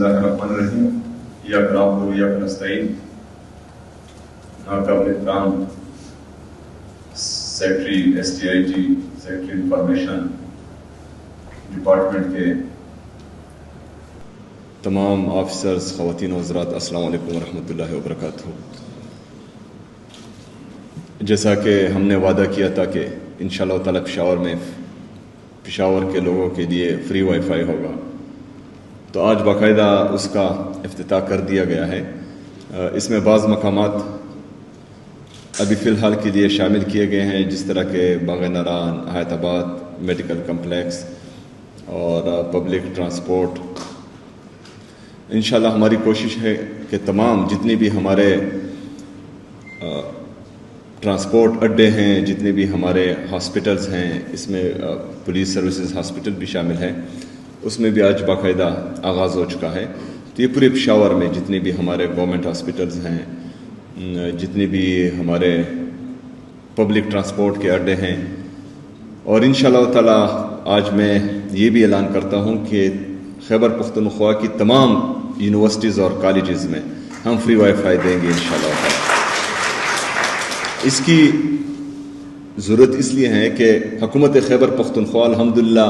बिस्मिल्लाहिर्रहमानिर्रहीम। इय्याक नअबुदु व इय्याक नस्तईन। नाक़ाबिल एहतराम secretary STIG, secretary information department के तमाम ऑफिसर्स, ख़वातीन व हज़रात, अस्सलामु अलैकुम व रहमतुल्लाहि व बरकातुहू। जैसा कि हमने वादा किया था कि इंशाअल्लाह ताला पेशावर के लोगों के लिए फ्री वाईफाई होगा, तो आज बाकायदा उसका इफ्तिताह कर दिया गया है। इसमें बाज़ मकामात अभी फ़िलहाल के लिए शामिल किए गए हैं, जिस तरह के बाग़ नारान, हैदराबाद मेडिकल कम्प्लेक्स और पब्लिक ट्रांसपोर्ट। इंशाअल्लाह हमारी कोशिश है कि तमाम जितनी भी हमारे ट्रांसपोर्ट अड्डे हैं, जितने भी हमारे हॉस्पिटल्स हैं, इसमें पुलिस सर्विसेज हॉस्पिटल भी शामिल है, उसमें भी आज बाकायदा आगाज़ हो चुका है। तो ये पूरे पेशावर में जितने भी हमारे गवर्नमेंट हॉस्पिटल्स हैं, जितने भी हमारे पब्लिक ट्रांसपोर्ट के अड्डे हैं, और इंशाअल्लाह ताला आज मैं ये भी ऐलान करता हूँ कि खैबर पख्तूनख्वा की तमाम यूनिवर्सिटीज़ और कॉलेजेस में हम फ्री वाईफाई देंगे इंशाअल्लाह ताला। इसकी ज़रूरत इसलिए है कि हुकूमत खैबर पख्तूनख्वा अल्हम्दुलिल्लाह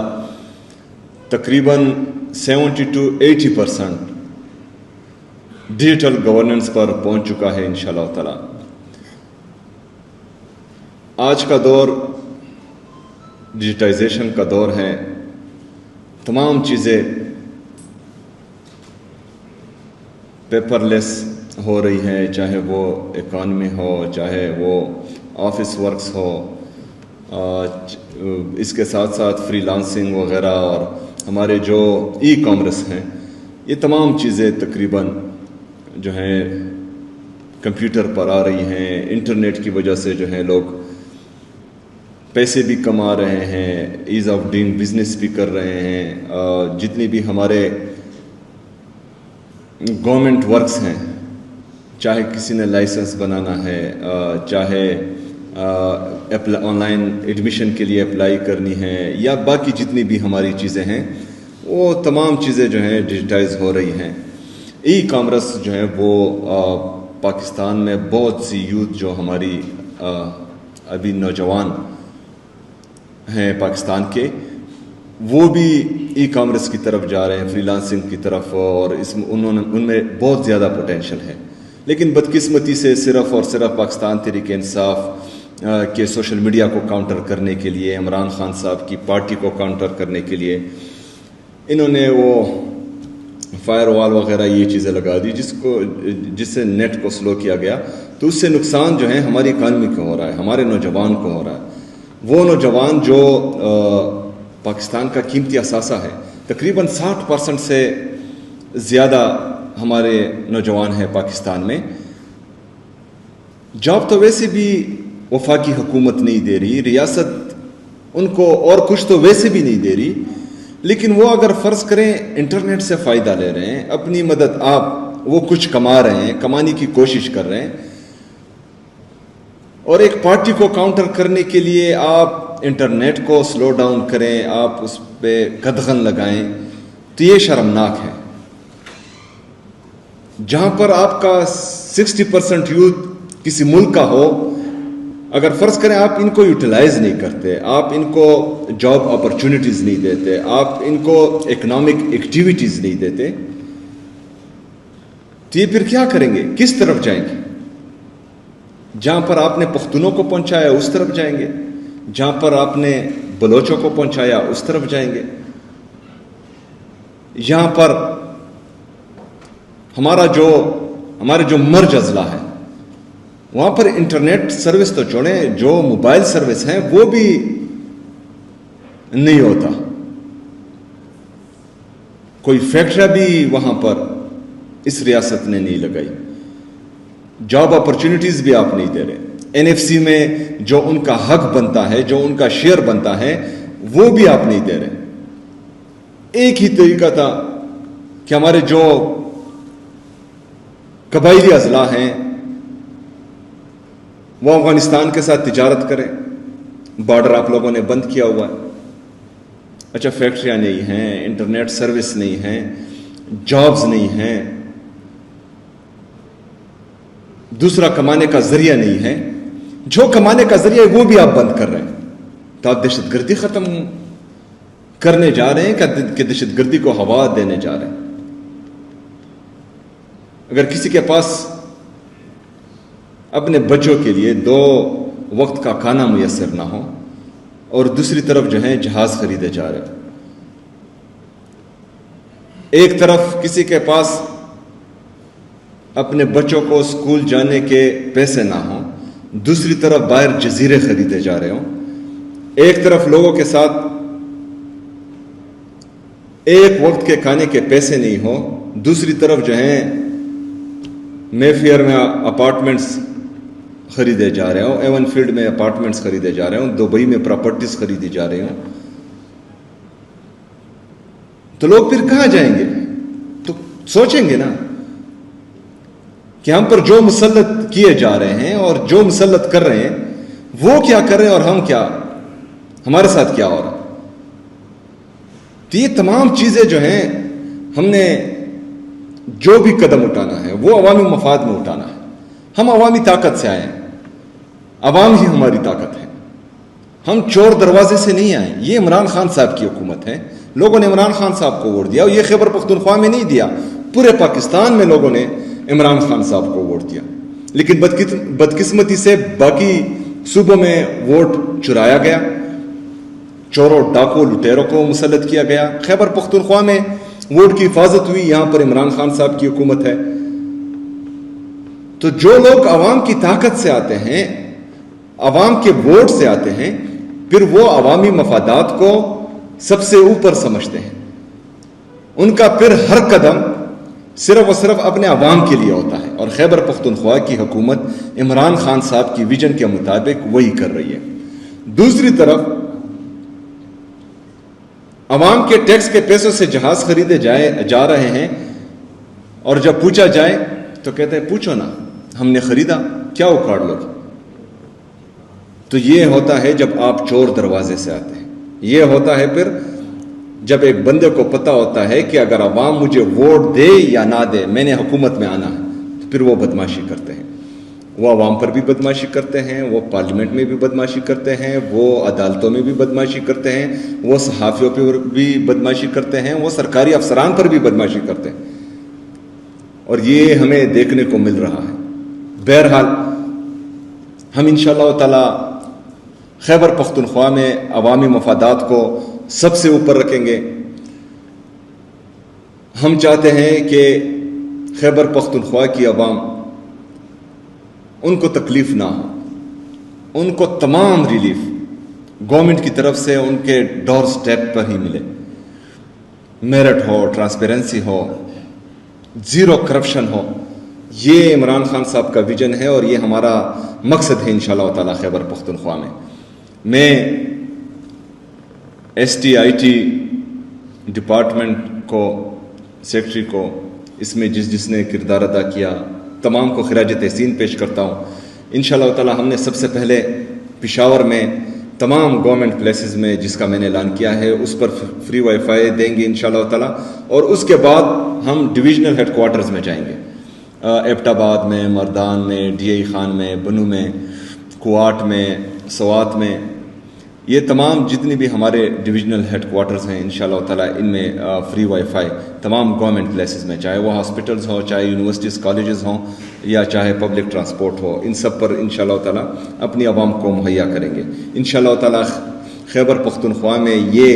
तकरीबन 70 to 80% डिजिटल गवर्नेंस पर पहुंच चुका है इंशाअल्लाह ताला। आज का दौर डिजिटाइजेशन का दौर है। तमाम चीज़ें पेपरलेस हो रही हैं, चाहे वो इकॉनमी हो, चाहे वो ऑफिस वर्क्स हो, इसके साथ साथ फ्रीलांसिंग वगैरह, और हमारे जो ई-कॉमर्स हैं, ये तमाम चीज़ें तकरीबन जो हैं कंप्यूटर पर आ रही हैं। इंटरनेट की वजह से जो है लोग पैसे भी कमा रहे हैं, ईज़ ऑफ डूइंग बिजनेस भी कर रहे हैं। जितनी भी हमारे गवर्नमेंट वर्क्स हैं, चाहे किसी ने लाइसेंस बनाना है, चाहे ऑनलाइन एडमिशन के लिए अप्लाई करनी है, या बाकी जितनी भी हमारी चीज़ें हैं, वो तमाम चीज़ें जो हैं डिजिटाइज हो रही हैं। ई-कॉमर्स जो है वो पाकिस्तान में बहुत सी यूथ जो हमारी अभी नौजवान हैं पाकिस्तान के, वो भी ई-कॉमर्स की तरफ जा रहे हैं, फ्रीलांसिंग की तरफ, और इसमें उनमें बहुत ज़्यादा पोटेंशल है। लेकिन बदकिस्मती से सिर्फ़ और सिर्फ पाकिस्तान तहरीक इंसाफ के सोशल मीडिया को काउंटर करने के लिए, इमरान खान साहब की पार्टी को काउंटर करने के लिए इन्होंने वो फायरवॉल वगैरह ये चीज़ें लगा दी, जिससे नेट को स्लो किया गया। तो उससे नुकसान जो है हमारी इकानमी को हो रहा है, हमारे नौजवान को हो रहा है। वो नौजवान जो पाकिस्तान का कीमती असासा है, तकरीबन 60% से ज़्यादा हमारे नौजवान हैं पाकिस्तान में। जॉब तो वैसे भी वफाकी हुकूमत नहीं दे रही, रियासत उनको और कुछ तो वैसे भी नहीं दे रही, लेकिन वो अगर फ़र्ज़ करें इंटरनेट से फ़ायदा ले रहे हैं, अपनी मदद आप वो कुछ कमा रहे हैं, कमाने की कोशिश कर रहे हैं, और एक पार्टी को काउंटर करने के लिए आप इंटरनेट को स्लो डाउन करें, आप उस पर कदगन लगाएं, तो ये शर्मनाक है। जहाँ पर आपका 60% यूथ किसी मुल्क का हो, अगर फ़र्ज़ करें आप इनको यूटिलाइज़ नहीं करते, आप इनको जॉब अपॉर्चुनिटीज़ नहीं देते, आप इनको इकोनॉमिक एक्टिविटीज़ नहीं देते, तो ये फिर क्या करेंगे, किस तरफ जाएंगे? जहाँ पर आपने पख्तूनों को पहुँचाया उस तरफ जाएंगे, जहाँ पर आपने बलोचों को पहुँचाया उस तरफ जाएंगे। यहाँ पर हमारे जो मर्ज अज़ला है, वहाँ पर इंटरनेट सर्विस तो छोड़ें, जो मोबाइल सर्विस हैं वो भी नहीं होता। कोई फैक्ट्री भी वहाँ पर इस रियासत ने नहीं लगाई, जॉब अपॉर्चुनिटीज़ भी आप नहीं दे रहे। NFC में जो उनका हक बनता है, जो उनका शेयर बनता है, वो भी आप नहीं दे रहे। एक ही तरीका था कि हमारे जो कबाइली अज़ला हैं वो अफगानिस्तान के साथ तिजारत करें, बॉर्डर आप लोगों ने बंद किया हुआ है। अच्छा, फैक्ट्रियाँ नहीं हैं, इंटरनेट सर्विस नहीं है, جابز نہیں ہیں, دوسرا کمانے کا ذریعہ نہیں ہے. جو کمانے کا ذریعہ ہے وہ بھی آپ بند کر رہے ہیں. تو آپ دہشت گردی ختم کرنے جا رہے ہیں کہ دہشت گردی کو ہوا دینے جا رہے ہیں. اگر کسی کے پاس اپنے بچوں کے لیے 2 وقت کا کھانا میسر نہ ہو اور دوسری طرف جو ہے جہاز خریدے جا رہے ہیں, ایک طرف کسی کے پاس اپنے بچوں کو اسکول جانے کے پیسے نہ ہوں, دوسری طرف باہر جزیرے خریدے جا رہے ہوں, ایک طرف لوگوں کے ساتھ ایک وقت کے کھانے کے پیسے نہیں ہو, دوسری طرف جو ہیں مے فیئر میں اپارٹمنٹس خریدے جا رہے ہوں, ایون فیلڈ میں اپارٹمنٹس خریدے جا رہے ہوں, دبئی میں پراپرٹیز خریدی جا رہی ہوں, تو لوگ پھر کہاں جائیں گے؟ تو سوچیں گے نا کہ ہم پر جو مسلط کیے جا رہے ہیں اور جو مسلط کر رہے ہیں وہ کیا کر رہے ہیں اور ہم کیا, ہمارے ساتھ کیا ہو رہا. تو یہ تمام چیزیں جو ہیں ہم نے جو بھی قدم اٹھانا ہے وہ عوامی مفاد میں اٹھانا ہے. ہم عوامی طاقت سے آئے ہیں, عوام ہی ہماری طاقت ہے. ہم چور دروازے سے نہیں آئے. یہ عمران خان صاحب کی حکومت ہے, لوگوں نے عمران خان صاحب کو ووٹ دیا, اور یہ خیبر پختونخوا میں نہیں دیا, پورے پاکستان میں لوگوں نے عمران خان صاحب کو ووٹ دیا. لیکن بدقسمتی سے باقی صوبوں میں ووٹ چرایا گیا, چوروں ڈاکو لٹیروں کو مسلط کیا گیا. خیبر پختونخوا میں ووٹ کی حفاظت ہوئی, یہاں پر عمران خان صاحب کی حکومت ہے. تو جو لوگ عوام کی طاقت سے آتے ہیں, عوام کے ووٹ سے آتے ہیں, پھر وہ عوامی مفادات کو سب سے اوپر سمجھتے ہیں. ان کا پھر ہر قدم صرف اور صرف اپنے عوام کے لیے ہوتا ہے, اور خیبر پختونخوا کی حکومت عمران خان صاحب کی ویژن کے مطابق وہی کر رہی ہے. دوسری طرف عوام کے ٹیکس کے پیسوں سے جہاز خریدے جا رہے ہیں, اور جب پوچھا جائے تو کہتے ہیں پوچھو نا, ہم نے خریدا, کیا اکھاڑ لو گے؟ تو یہ ہوتا ہے جب آپ چور دروازے سے آتے ہیں. یہ ہوتا ہے پھر جب ایک بندے کو پتہ ہوتا ہے کہ اگر عوام مجھے ووٹ دے یا نہ دے, میں نے حکومت میں آنا ہے, تو پھر وہ بدماشی کرتے ہیں. وہ عوام پر بھی بدماشی کرتے ہیں, وہ پارلیمنٹ میں بھی بدماشی کرتے ہیں, وہ عدالتوں میں بھی بدماشی کرتے ہیں, وہ صحافیوں پر بھی بدماشی کرتے ہیں, وہ سرکاری افسران پر بھی بدماشی کرتے ہیں. اور یہ ہمیں دیکھنے کو مل رہا ہے. بہرحال ہم انشاءاللہ تعالی خیبر پختونخوا میں عوامی مفادات کو سب سے اوپر رکھیں گے. ہم چاہتے ہیں کہ خیبر پختونخوا کی عوام, ان کو تکلیف نہ ہو, ان کو تمام ریلیف گورنمنٹ کی طرف سے ان کے ڈور سٹیپ پر ہی ملے. میرٹ ہو, ٹرانسپیرنسی ہو, زیرو کرپشن ہو. یہ عمران خان صاحب کا ویژن ہے, اور یہ ہمارا مقصد ہے انشاءاللہ تعالی خیبر پختونخوا میں. میں STIT ڈپارٹمنٹ کو, سیکرٹری کو, اس میں جس نے کردار ادا کیا, تمام کو خراج تحسین پیش کرتا ہوں. انشاءاللہ تعالی ہم نے سب سے پہلے پشاور میں تمام گورنمنٹ پلیسز میں, جس کا میں نے اعلان کیا ہے, اس پر فری وائی فائی دیں گے انشاءاللہ تعالی. اور اس کے بعد ہم ڈویژنل ہیڈ کوارٹرز میں جائیں گے, ایبٹ آباد میں, مردان میں, DI خان میں, بنو میں, کوات میں, سوات میں. یہ تمام جتنی بھی ہمارے ڈویژنل ہیڈ کوارٹرز ہیں انشاءاللہ تعالی, ان میں فری وائی فائی تمام گورنمنٹ پلیسز میں, چاہے وہ ہاسپٹلز ہوں, چاہے یونیورسٹیز کالجز ہوں, یا چاہے پبلک ٹرانسپورٹ ہو, ان سب پر انشاءاللہ تعالی اپنی عوام کو مہیا کریں گے. انشاءاللہ تعالی خیبر پختونخوا میں یہ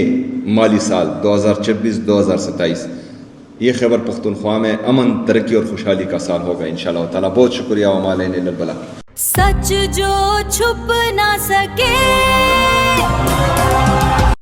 مالی سال 2026-2027 یہ خیبر پختونخوا میں امن, ترقی اور خوشحالی کا سال ہوگا انشاءاللہ تعالی. بہت شکریہ. وما علینا الا البلاغ. سچ جو چھپ نہ سکے